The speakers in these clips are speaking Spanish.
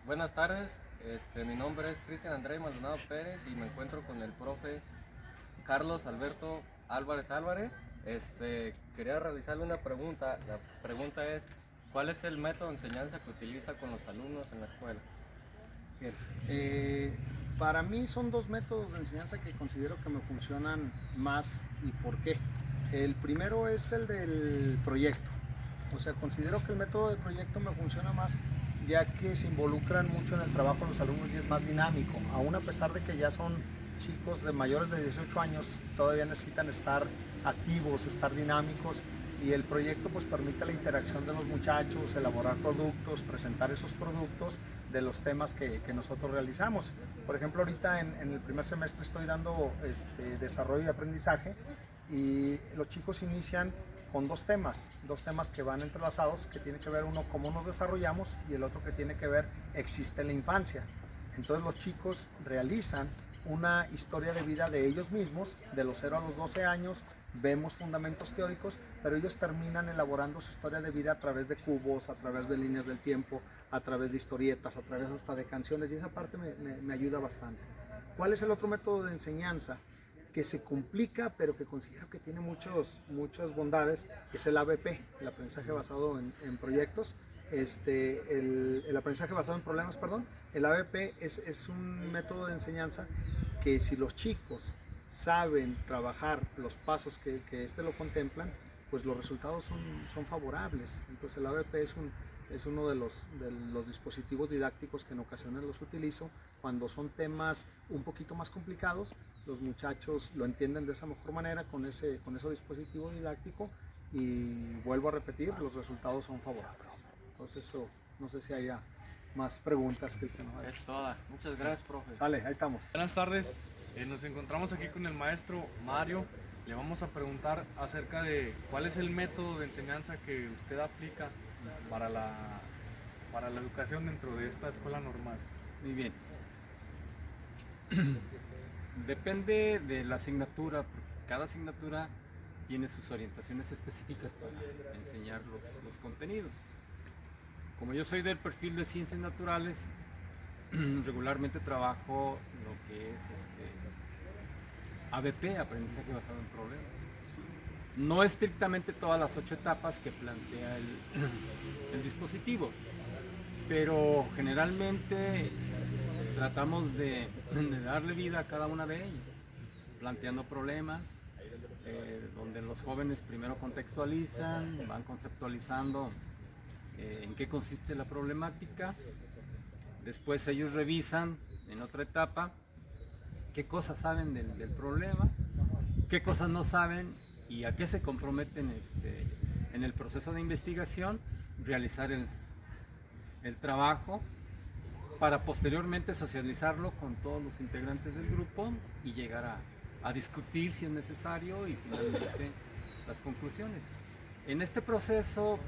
Buenas tardes, mi nombre es Cristian Andrés Maldonado Pérez y me encuentro con el profe Carlos Alberto Álvarez Álvarez. Quería realizarle una pregunta. La pregunta es, ¿cuál es el método de enseñanza que utiliza con los alumnos en la escuela? Bien, para mí son dos métodos de enseñanza que considero que me funcionan más y por qué. El primero es el del proyecto, o sea, considero que el método del proyecto me funciona más ya que se involucran mucho en el trabajo los alumnos y es más dinámico, aún a pesar de que ya son chicos de mayores de 18 años, todavía necesitan estar activos, estar dinámicos y el proyecto pues permite la interacción de los muchachos, elaborar productos, presentar esos productos de los temas que nosotros realizamos. Por ejemplo, ahorita en el primer semestre estoy dando desarrollo y aprendizaje y los chicos inician con dos temas que van entrelazados, que tiene que ver uno cómo nos desarrollamos y el otro que tiene que ver existe la infancia. Entonces los chicos realizan una historia de vida de ellos mismos, de los 0 a los 12 años, vemos fundamentos teóricos, pero ellos terminan elaborando su historia de vida a través de cubos, a través de líneas del tiempo, a través de historietas, a través hasta de canciones, y esa parte me ayuda bastante. ¿Cuál es el otro método de enseñanza que se complica, pero que considero que tiene muchas bondades? Es el ABP, el aprendizaje basado en proyectos. El aprendizaje basado en problemas, perdón. El ABP es un método de enseñanza que si los chicos saben trabajar los pasos que lo contemplan, pues los resultados son favorables. Entonces el ABP es uno de los dispositivos didácticos que en ocasiones los utilizo cuando son temas un poquito más complicados. Los muchachos lo entienden de esa mejor manera con ese dispositivo didáctico y vuelvo a repetir, los resultados son favorables. Entonces eso, no sé si haya más preguntas, Cristian. Es toda. Muchas gracias, profe. Sale, ahí estamos. Buenas tardes, nos encontramos aquí con el maestro Mario. Le vamos a preguntar acerca de cuál es el método de enseñanza que usted aplica para la educación dentro de esta escuela normal. Muy bien. Depende de la asignatura, porque cada asignatura tiene sus orientaciones específicas para enseñar los contenidos. Como yo soy del perfil de ciencias naturales, regularmente trabajo lo que es ABP, aprendizaje basado en problemas. No estrictamente todas las 8 etapas que plantea el dispositivo, pero generalmente tratamos de darle vida a cada una de ellas, planteando problemas, donde los jóvenes primero contextualizan, van conceptualizando en qué consiste la problemática, después ellos revisan en otra etapa qué cosas saben del problema, qué cosas no saben y a qué se comprometen en el proceso de investigación, realizar el trabajo para posteriormente socializarlo con todos los integrantes del grupo y llegar a discutir si es necesario y finalmente las conclusiones. En este proceso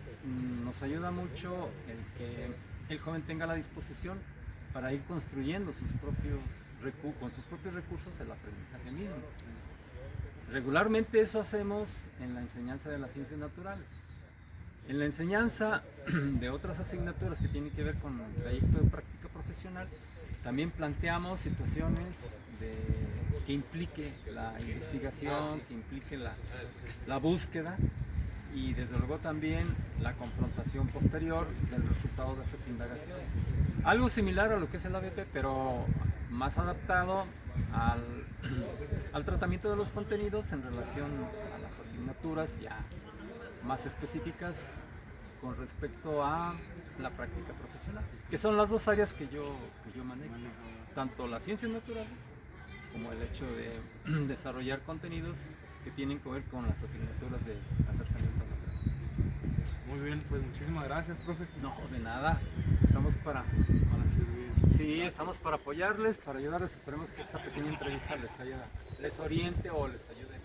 nos ayuda mucho el que el joven tenga la disposición para ir construyendo con sus propios recursos el aprendizaje mismo. Regularmente eso hacemos en la enseñanza de las ciencias naturales. En la enseñanza de otras asignaturas que tienen que ver con el trayecto de práctica profesional, también planteamos situaciones que implique la investigación, que implique la búsqueda y desde luego también la confrontación posterior del resultado de esas indagaciones. Algo similar a lo que es el ABP, pero más adaptado al tratamiento de los contenidos en relación a las asignaturas ya más específicas con respecto a la práctica profesional, que son las dos áreas que yo manejo, tanto las ciencias naturales como el hecho de desarrollar contenidos que tienen que ver con las asignaturas de acercamiento natural. Muy bien, pues muchísimas gracias, profe. No, de nada, estamos para servir. Sí, estamos para apoyarles, para ayudarles. Esperemos que esta pequeña entrevista les oriente o les ayude.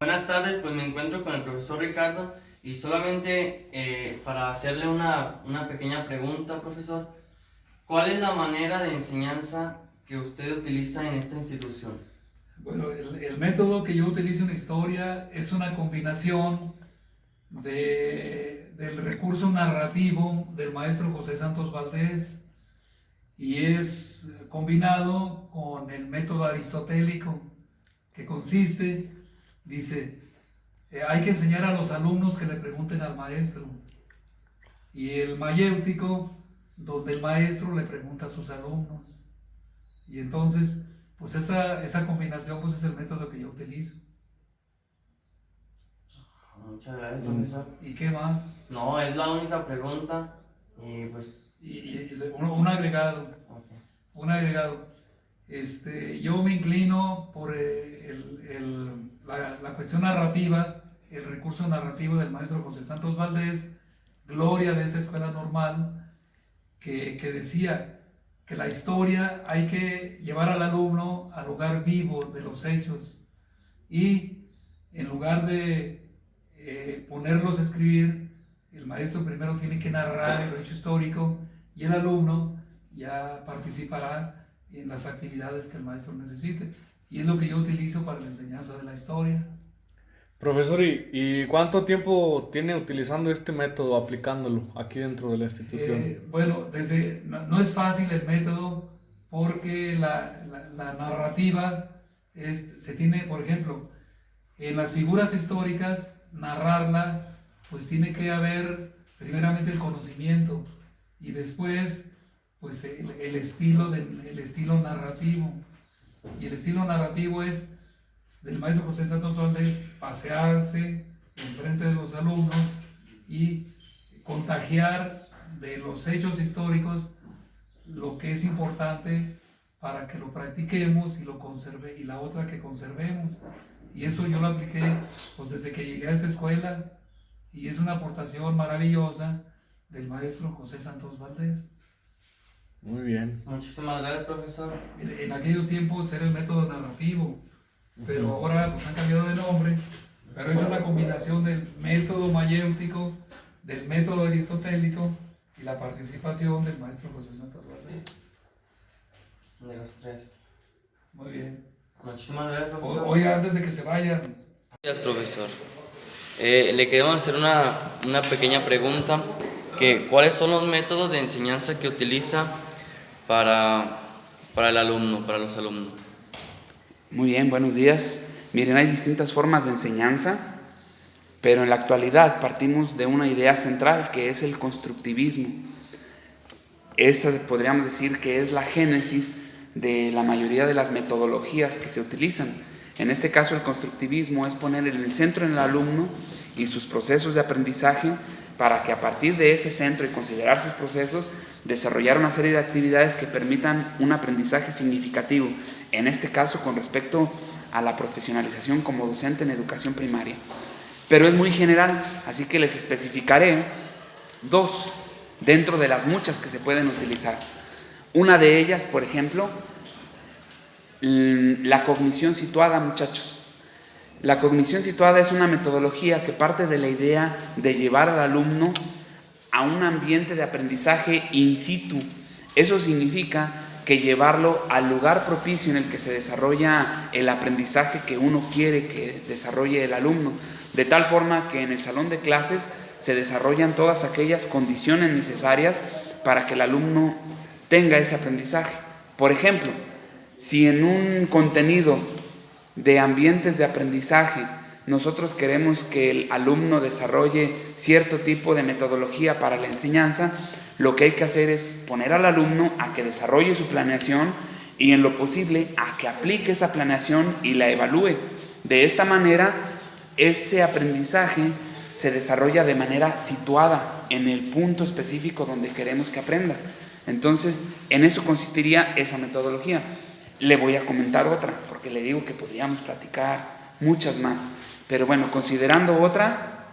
Buenas tardes, pues me encuentro con el profesor Ricardo y solamente para hacerle una pequeña pregunta, profesor. ¿Cuál es la manera de enseñanza que usted utiliza en esta institución? Bueno, el método que yo utilizo en historia es una combinación del recurso narrativo del maestro José Santos Valdés y es combinado con el método aristotélico, que consiste, dice, hay que enseñar a los alumnos que le pregunten al maestro, y el mayéutico, donde el maestro le pregunta a sus alumnos. Y entonces, pues esa combinación pues es el método que yo utilizo. Muchas gracias, profesor. ¿Y qué más? No, es la única pregunta. Y pues. Y un agregado. Okay. Un agregado. Yo me inclino por la cuestión narrativa, el recurso narrativo del maestro José Santos Valdés, gloria de esta escuela normal, que decía que la historia hay que llevar al alumno al lugar vivo de los hechos, y en lugar de ponerlos a escribir, el maestro primero tiene que narrar el hecho histórico y el alumno ya participará en las actividades que el maestro necesite. Y es lo que yo utilizo para la enseñanza de la historia. Profesor, ¿y cuánto tiempo tiene utilizando este método, aplicándolo aquí dentro de la institución? Bueno, no es fácil el método, porque la narrativa se tiene, por ejemplo, en las figuras históricas, narrarla, pues tiene que haber primeramente el conocimiento y después pues el estilo narrativo. Y el estilo narrativo es del maestro José Santos Valdés, pasearse enfrente de los alumnos y contagiar de los hechos históricos lo que es importante para que lo practiquemos y lo conserve, y la otra que conservemos. Y eso yo lo apliqué pues desde que llegué a esta escuela, y es una aportación maravillosa del maestro José Santos Valdés. Muy bien. Muchísimas gracias, profesor. En aquellos tiempos era el método narrativo, pero ahora pues han cambiado de nombre, pero es una combinación del método mayéutico, del método aristotélico y la participación del maestro José Santos Valdés. De los tres. Muy bien. Muchísimas gracias, profesor. Oiga, antes de que se vayan, Gracias, profesor. Le queremos hacer una pequeña pregunta, que ¿cuáles son los métodos de enseñanza que utiliza para el alumno, para los alumnos? Muy bien, buenos días. Miren, hay distintas formas de enseñanza, pero en la actualidad partimos de una idea central, que es el constructivismo. Esa podríamos decir que es la génesis de la mayoría de las metodologías que se utilizan. En este caso, el constructivismo es poner en el centro al alumno y sus procesos de aprendizaje, para que a partir de ese centro y considerar sus procesos, desarrollar una serie de actividades que permitan un aprendizaje significativo, en este caso con respecto a la profesionalización como docente en educación primaria. Pero es muy general, así que les especificaré dos dentro de las muchas que se pueden utilizar. Una de ellas, por ejemplo, la cognición situada, muchachos. La cognición situada es una metodología que parte de la idea de llevar al alumno a un ambiente de aprendizaje in situ. Eso significa que llevarlo al lugar propicio en el que se desarrolla el aprendizaje que uno quiere que desarrolle el alumno, de tal forma que en el salón de clases se desarrollan todas aquellas condiciones necesarias para que el alumno tenga ese aprendizaje. Por ejemplo, si en un contenido de ambientes de aprendizaje nosotros queremos que el alumno desarrolle cierto tipo de metodología para la enseñanza, lo que hay que hacer es poner al alumno a que desarrolle su planeación y en lo posible a que aplique esa planeación y la evalúe. De esta manera, ese aprendizaje se desarrolla de manera situada en el punto específico donde queremos que aprenda. Entonces, en eso consistiría esa metodología. Le voy a comentar otra, porque le digo que podríamos platicar muchas más. Pero bueno, considerando otra,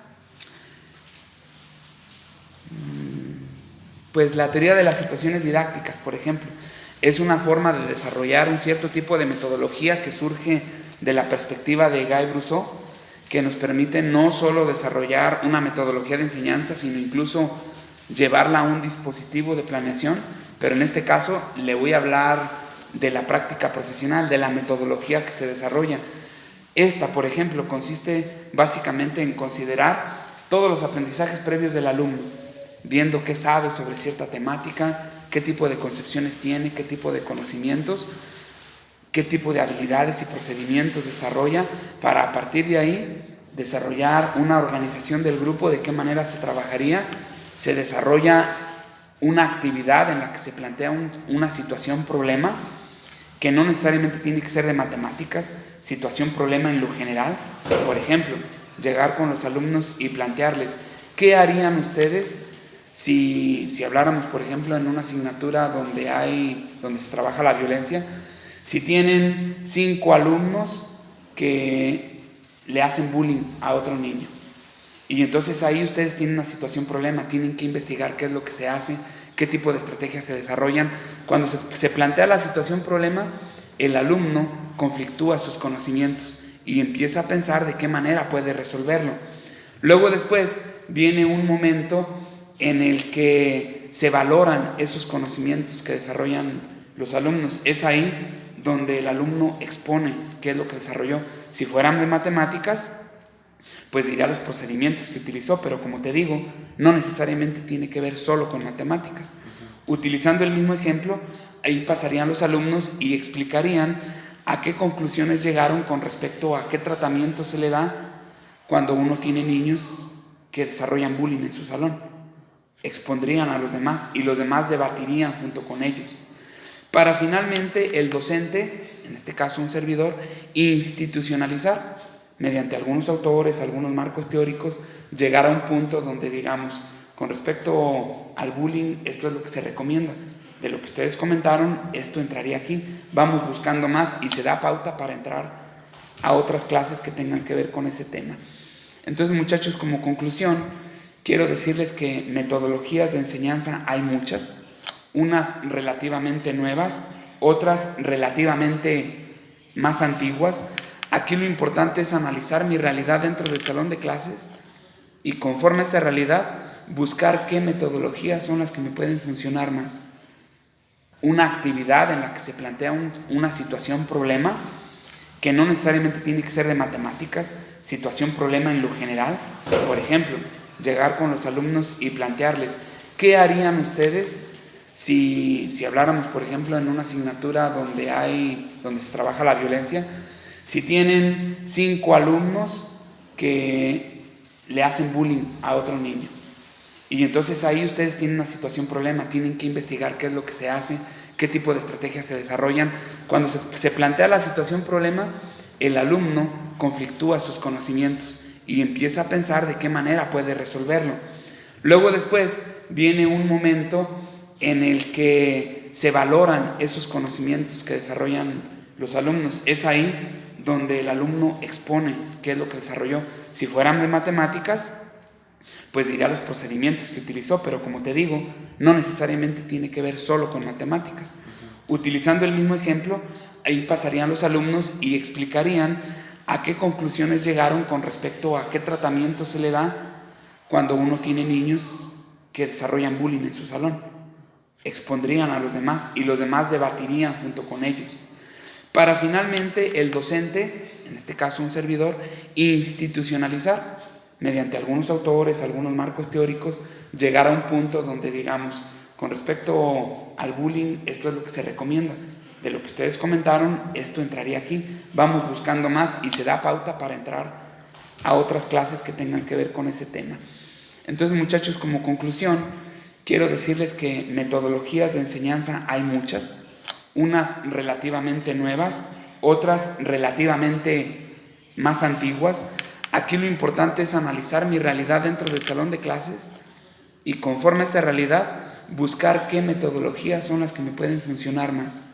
pues la teoría de las situaciones didácticas, por ejemplo, es una forma de desarrollar un cierto tipo de metodología que surge de la perspectiva de Guy Brousseau, que nos permite no solo desarrollar una metodología de enseñanza, sino incluso llevarla a un dispositivo de planeación. Pero en este caso le voy a hablar de la práctica profesional, de la metodología que se desarrolla. Esta, por ejemplo, consiste básicamente en considerar todos los aprendizajes previos del alumno, viendo qué sabe sobre cierta temática, qué tipo de concepciones tiene, qué tipo de conocimientos, qué tipo de habilidades y procedimientos desarrolla para a partir de ahí desarrollar una organización del grupo, de qué manera se trabajaría, se desarrolla una actividad en la que se plantea una situación problema, que no necesariamente tiene que ser de matemáticas, situación problema en lo general. Por ejemplo, llegar con los alumnos y plantearles, ¿qué harían ustedes si habláramos, por ejemplo, en una asignatura donde se trabaja la violencia, si tienen 5 alumnos que le hacen bullying a otro niño? Y entonces ahí ustedes tienen una situación problema, tienen que investigar qué es lo que se hace, qué tipo de estrategias se desarrollan. Cuando se plantea la situación problema, el alumno conflictúa sus conocimientos y empieza a pensar de qué manera puede resolverlo. Luego después viene un momento en el que se valoran esos conocimientos que desarrollan los alumnos. Es ahí donde el alumno expone qué es lo que desarrolló. Si fueran de matemáticas, pues diría los procedimientos que utilizó, pero como te digo, no necesariamente tiene que ver solo con matemáticas. Utilizando el mismo ejemplo, ahí pasarían los alumnos y explicarían a qué conclusiones llegaron con respecto a qué tratamiento se le da cuando uno tiene niños que desarrollan bullying en su salón. Expondrían a los demás y los demás debatirían junto con ellos, para finalmente el docente, en este caso un servidor, institucionalizar mediante algunos autores, algunos marcos teóricos, llegar a un punto donde digamos, con respecto al bullying, esto es lo que se recomienda. De lo que ustedes comentaron, esto entraría aquí. Vamos buscando más y se da pauta para entrar a otras clases que tengan que ver con ese tema. Entonces, muchachos, como conclusión, quiero decirles que metodologías de enseñanza hay muchas, unas relativamente nuevas, otras relativamente más antiguas. Aquí lo importante es analizar mi realidad dentro del salón de clases y conforme a esa realidad buscar qué metodologías son las que me pueden funcionar más. Una actividad en la que se plantea una situación problema, que no necesariamente tiene que ser de matemáticas, situación problema en lo general. Por ejemplo, llegar con los alumnos y plantearles, ¿qué harían ustedes si habláramos, por ejemplo, en una asignatura donde se trabaja la violencia, si tienen 5 alumnos que le hacen bullying a otro niño? Y entonces ahí ustedes tienen una situación problema, tienen que investigar qué es lo que se hace, qué tipo de estrategias se desarrollan. Cuando se plantea la situación problema, el alumno conflictúa sus conocimientos y empieza a pensar de qué manera puede resolverlo. Luego después viene un momento en el que se valoran esos conocimientos que desarrollan los alumnos. Es ahí donde el alumno expone qué es lo que desarrolló. Si fueran de matemáticas, pues diría los procedimientos que utilizó, pero como te digo, no necesariamente tiene que ver solo con matemáticas. Utilizando el mismo ejemplo, ahí pasarían los alumnos y explicarían a qué conclusiones llegaron con respecto a qué tratamiento se le da cuando uno tiene niños que desarrollan bullying en su salón. Expondrían a los demás y los demás debatirían junto con ellos, para finalmente el docente, en este caso un servidor, institucionalizar mediante algunos autores, algunos marcos teóricos, llegar a un punto donde digamos, con respecto al bullying, esto es lo que se recomienda. De lo que ustedes comentaron, esto entraría aquí. Vamos buscando más y se da pauta para entrar a otras clases que tengan que ver con ese tema. Entonces, muchachos, como conclusión, quiero decirles que metodologías de enseñanza hay muchas, unas relativamente nuevas, otras relativamente más antiguas. Aquí lo importante es analizar mi realidad dentro del salón de clases y conforme a esa realidad buscar qué metodologías son las que me pueden funcionar más.